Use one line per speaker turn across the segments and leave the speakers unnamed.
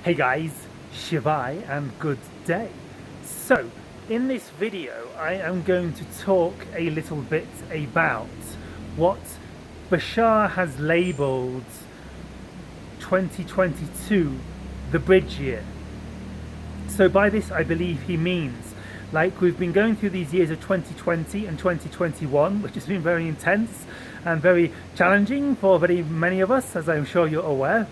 Hey guys, Shivai and good day. So, in this video I am going to talk a little bit about what Bashar has labelled 2022 the bridge year. So by this I believe he means, like, we've been going through these years of 2020 and 2021, which has been very intense and very challenging for very many of us, as I'm sure you're aware.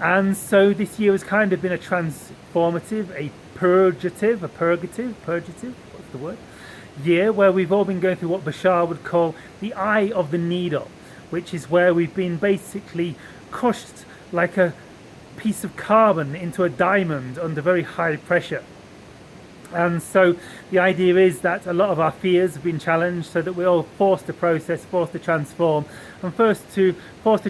And so this year has kind of been a transformative, a purgative, what's the word? Year where we've all been going through what Bashar would call the eye of the needle, which is where we've been basically crushed like a piece of carbon into a diamond under very high pressure. And so the idea is that a lot of our fears have been challenged, so that we're all forced to process, forced to transform, and forced to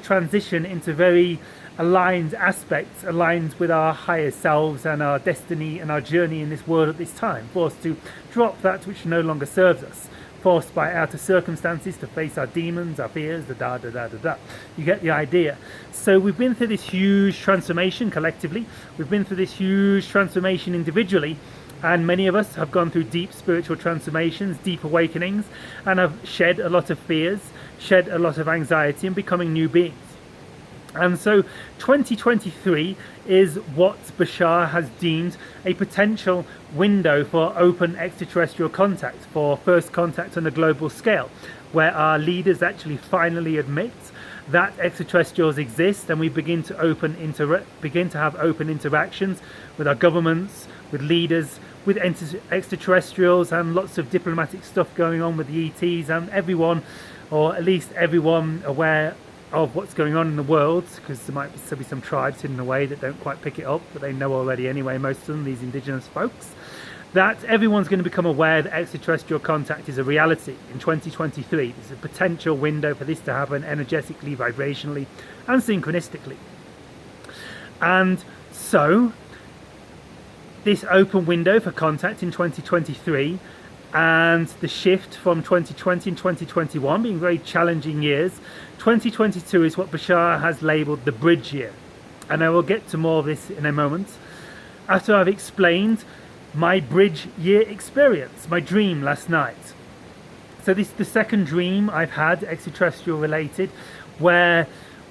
transition into very aligned aspects, aligned with our higher selves and our destiny and our journey in this world at this time, forced to drop that which no longer serves us, forced by outer circumstances to face our demons, our fears, You get the idea. So we've been through this huge transformation collectively, we've been through this huge transformation individually, and many of us have gone through deep spiritual transformations, deep awakenings, and have shed a lot of fears, shed a lot of anxiety, and becoming new beings. And so 2023 is what Bashar has deemed a potential window for open extraterrestrial contact, for first contact on a global scale, where our leaders actually finally admit that extraterrestrials exist, and we begin to have open interactions with our governments, with leaders, with extraterrestrials, and lots of diplomatic stuff going on with the ETs and everyone, or at least everyone aware of what's going on in the world, because there might still be some tribes hidden away that don't quite pick it up, but they know already anyway, most of them, these indigenous folks, that everyone's going to become aware that extraterrestrial contact is a reality in 2023. There's a potential window for this to happen energetically, vibrationally, and synchronistically. And so this open window for contact in 2023, and the shift from 2020 and 2021 being very challenging years, 2022 is what Bashar has labelled the bridge year. And I will get to more of this in a moment, after I've explained my bridge year experience, my dream last night. So this is the second dream I've had, extraterrestrial related, where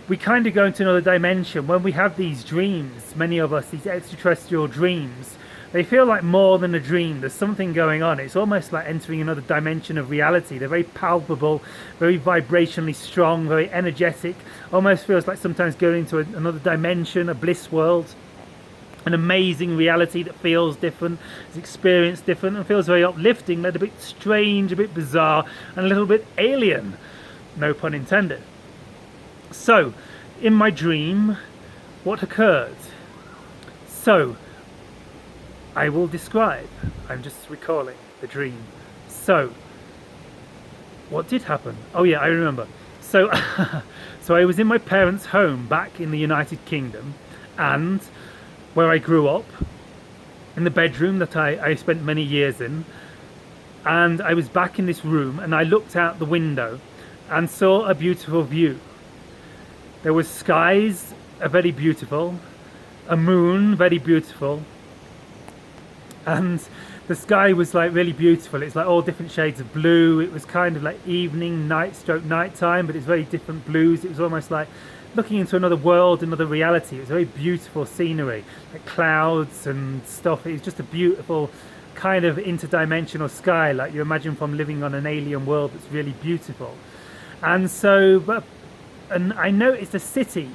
we kind of go into another dimension. When we have these dreams, many of us, these extraterrestrial dreams, they feel like more than a dream. There's something going on. It's almost like entering another dimension of reality. They're very palpable, very vibrationally strong, very energetic. Almost feels like sometimes going into another dimension, a bliss world, an amazing reality that feels different, is experienced different, and feels very uplifting, a little bit strange, a bit bizarre, and a little bit alien. No pun intended. So, in my dream, what occurred? So, I will describe. I'm just recalling the dream. So, what did happen? Oh yeah, I remember. So, so I was in my parents' home back in the United Kingdom, and where I grew up, in the bedroom that I spent many years in, and I was back in this room, and I looked out the window and saw a beautiful view. There was skies, very beautiful, a moon, very beautiful, and the sky was like really beautiful. It's like all different shades of blue. It was kind of like evening, night time, but it's very different blues. It was almost like looking into another world, another reality. It was very beautiful scenery, like clouds and stuff. It was just a beautiful kind of interdimensional sky, like you imagine from living on an alien world that's really beautiful. And so, and I noticed a city,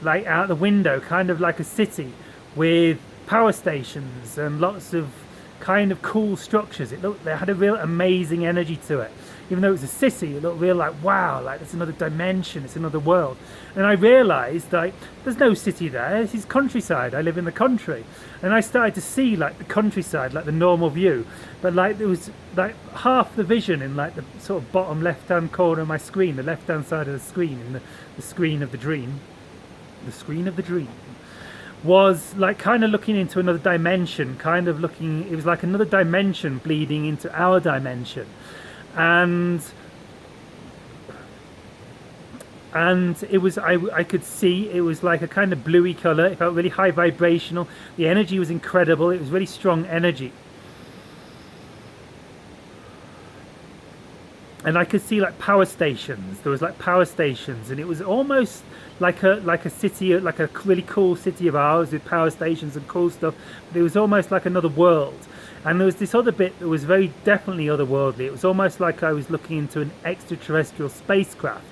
like out the window, kind of like a city with power stations and lots of kind of cool structures. They had a real amazing energy to it. Even though it was a city, it looked real like, wow, like it's another dimension, it's another world. And I realised like there's no city there, this is countryside, I live in the country. And I started to see like the countryside, like the normal view, but like there was like half the vision in like the sort of bottom left hand corner of my screen, the left hand side of the screen, in the screen of the dream. The screen of the dream was like kind of looking into another dimension, it was like another dimension bleeding into our dimension. And and it was I could see it was like a kind of bluey color. It felt really high vibrational. The energy was incredible. It was really strong energy, and I could see like power stations. There was like power stations, and it was almost like a city, like a really cool city of ours with power stations and cool stuff. But it was almost like another world. And there was this other bit that was very definitely otherworldly. It was almost like I was looking into an extraterrestrial spacecraft.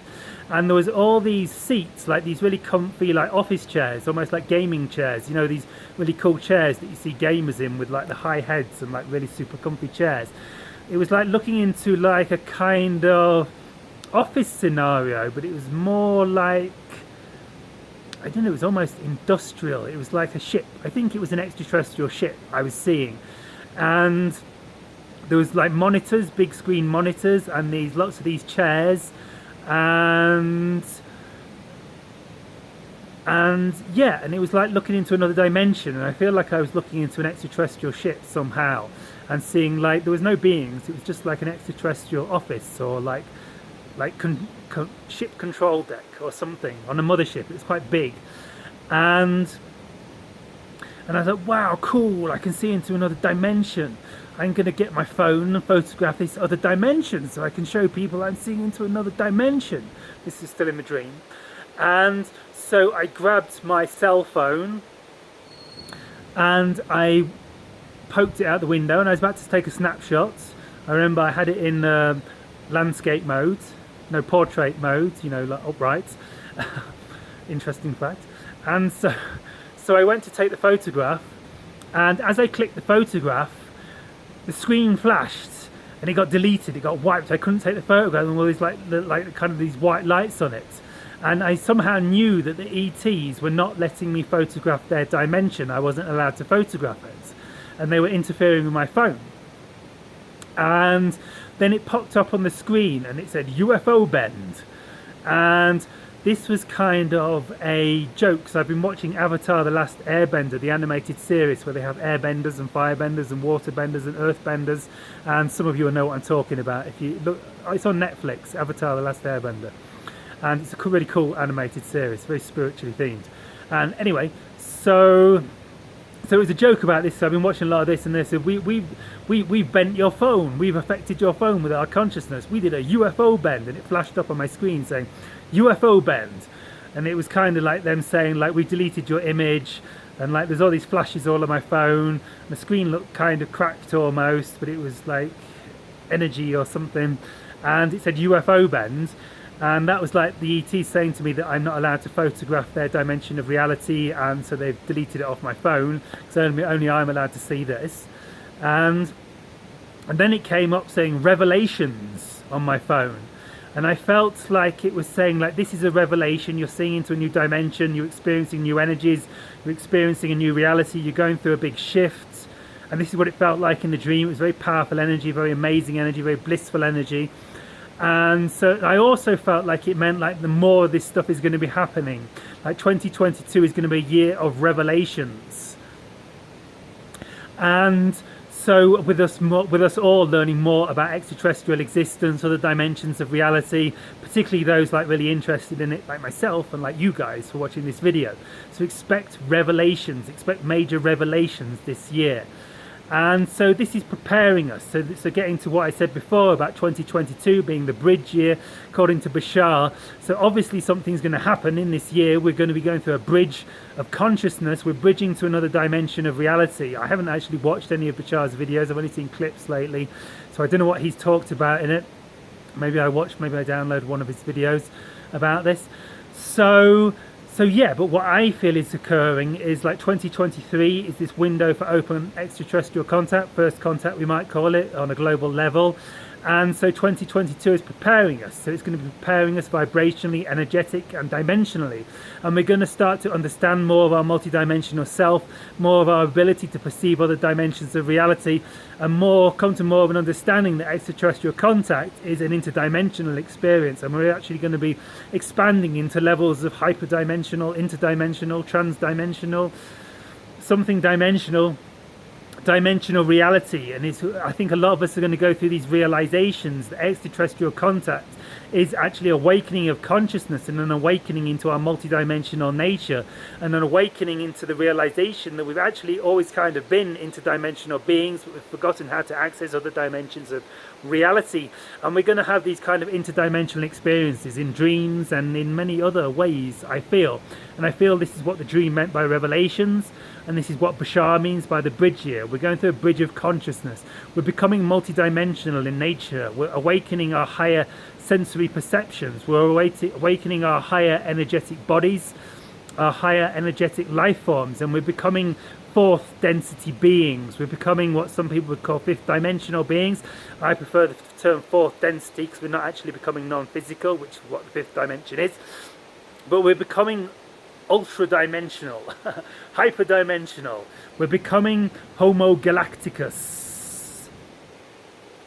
And there was all these seats, like these really comfy, like office chairs, almost like gaming chairs. You know, these really cool chairs that you see gamers in with like the high heads and like really super comfy chairs. It was like looking into like a kind of office scenario, but it was more like, I don't know, it was almost industrial. It was like a ship. I think it was an extraterrestrial ship I was seeing. And there was like monitors, big screen monitors, and these lots of these chairs, and yeah, and it was like looking into another dimension. And I feel like I was looking into an extraterrestrial ship somehow, and seeing like there was no beings. It was just like an extraterrestrial office, or like ship control deck or something on a mothership. It was quite big, and I thought, wow, cool, I can see into another dimension. I'm going to get my phone and photograph this other dimension so I can show people I'm seeing into another dimension. This is still in the dream. And so I grabbed my cell phone and I poked it out the window, and I was about to take a snapshot. I remember I had it in landscape mode, no, portrait mode, you know, like upright. Interesting fact. And so I went to take the photograph, and as I clicked the photograph, the screen flashed and it got deleted, it got wiped. I couldn't take the photograph, and all these like kind of these white lights on it. And I somehow knew that the ETs were not letting me photograph their dimension. I wasn't allowed to photograph it, and they were interfering with my phone. And then it popped up on the screen and it said UFO Bend, and this was kind of a joke, because I've been watching Avatar The Last Airbender, the animated series where they have airbenders and firebenders and waterbenders and earthbenders, and some of you will know what I'm talking about. If you look, it's on Netflix, Avatar The Last Airbender, and it's a really cool animated series, very spiritually themed. And anyway, so it was a joke about this. So I've been watching a lot of this, and they said, we've bent your phone, we've affected your phone with our consciousness, we did a UFO bend, and it flashed up on my screen saying UFO Bend, and it was kind of like them saying like, we deleted your image, and like there's all these flashes all on my phone. The screen looked kind of cracked almost, but it was like energy or something, and it said UFO Bend, and that was like the ET saying to me that I'm not allowed to photograph their dimension of reality, and so they've deleted it off my phone, so only I'm allowed to see this. And then it came up saying revelations on my phone. And I felt like it was saying like, this is a revelation, you're seeing into a new dimension, you're experiencing new energies, you're experiencing a new reality, you're going through a big shift. And this is what it felt like in the dream. It was very powerful energy, very amazing energy, very blissful energy. And so I also felt like it meant like the more of this stuff is going to be happening, like 2022 is going to be a year of revelations. And so with us all learning more about extraterrestrial existence, other dimensions of reality, particularly those like really interested in it, like myself and like you guys for watching this video. So expect revelations, expect major revelations this year. And so this is preparing us. So getting to what I said before about 2022 being the bridge year, according to Bashar. So obviously something's going to happen in this year. We're going to be going through a bridge of consciousness. We're bridging to another dimension of reality. I haven't actually watched any of Bashar's videos. I've only seen clips lately. So I don't know what he's talked about in it. Maybe I download one of his videos about this. So yeah, but what I feel is occurring is like 2023 is this window for open extraterrestrial contact, first contact we might call it, on a global level. And so 2022 is preparing us. So it's going to be preparing us vibrationally, energetic and dimensionally. And we're going to start to understand more of our multidimensional self, more of our ability to perceive other dimensions of reality, and come to more of an understanding that extraterrestrial contact is an interdimensional experience. And we're actually going to be expanding into levels of hyperdimensional, interdimensional, transdimensional, something dimensional reality. And I think a lot of us are going to go through these realizations that extraterrestrial contact is actually awakening of consciousness and an awakening into our multidimensional nature and an awakening into the realization that we've actually always kind of been interdimensional beings, but we've forgotten how to access other dimensions of reality. And we're going to have these kind of interdimensional experiences in dreams and in many other ways, I feel. And I feel this is what the dream meant by revelations, and this is what Bashar means by the bridge year. We're going through a bridge of consciousness. We're becoming multidimensional in nature. We're awakening our higher sensory perceptions. We're awakening our higher energetic bodies, our higher energetic life forms, and we're becoming fourth density beings. We're becoming what some people would call fifth dimensional beings. I prefer the term fourth density because we're not actually becoming non-physical, which is what the fifth dimension is, but we're becoming ultra-dimensional, hyper-dimensional. We're becoming Homo Galacticus.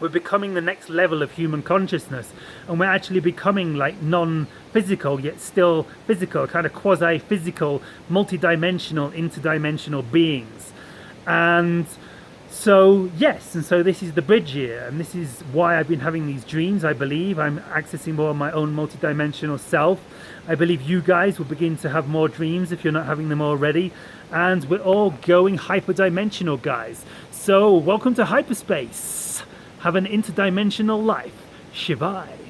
We're becoming the next level of human consciousness, and we're actually becoming like non-physical yet still physical, kind of quasi-physical, multi-dimensional, interdimensional beings. And so yes, and so this is the bridge year, and this is why I've been having these dreams. I believe I'm accessing more of my own multidimensional self. I believe you guys will begin to have more dreams if you're not having them already, and we're all going hyperdimensional, guys. So welcome to hyperspace. Have an interdimensional life. Shivai.